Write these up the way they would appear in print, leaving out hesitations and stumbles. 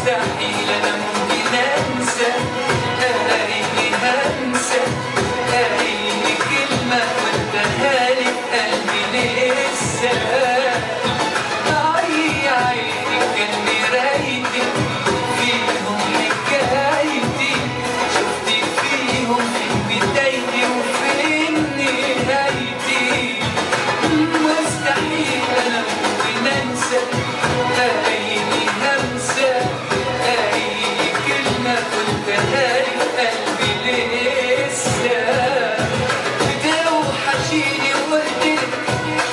مستحيل انا ممكن انسى، الاقيني هنسى اي كلمه قلتها لي في قلبي لسه. عيني كان مرايتي فيهم حكايتي، شفت فيهم فين بدايتي وفين نهايتي. مستحيل انا ممكن انسى، الاقيني همسه اي كلمه قلتها لي في قلبي لسه. بتوحشيني وقلتلك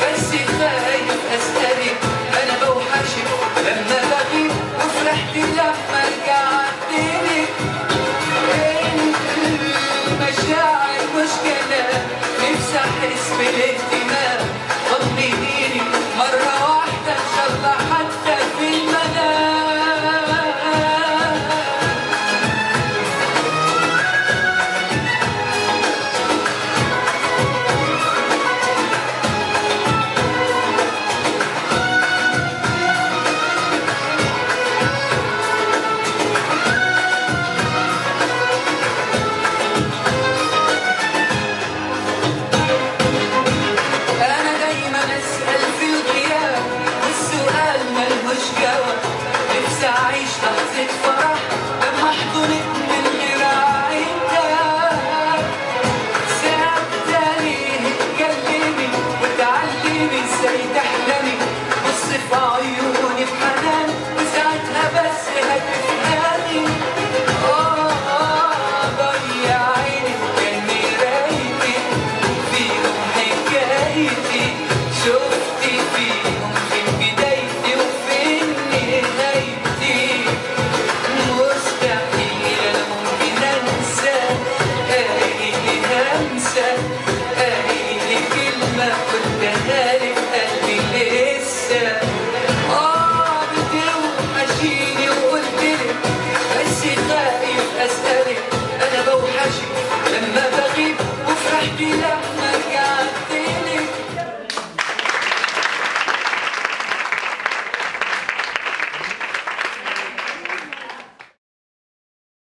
بس خايف اسالك، انا بوحشك لما بغيب وفرحت لما رجعتلك. المشاعر مش كلام، نفسي احس بليلتي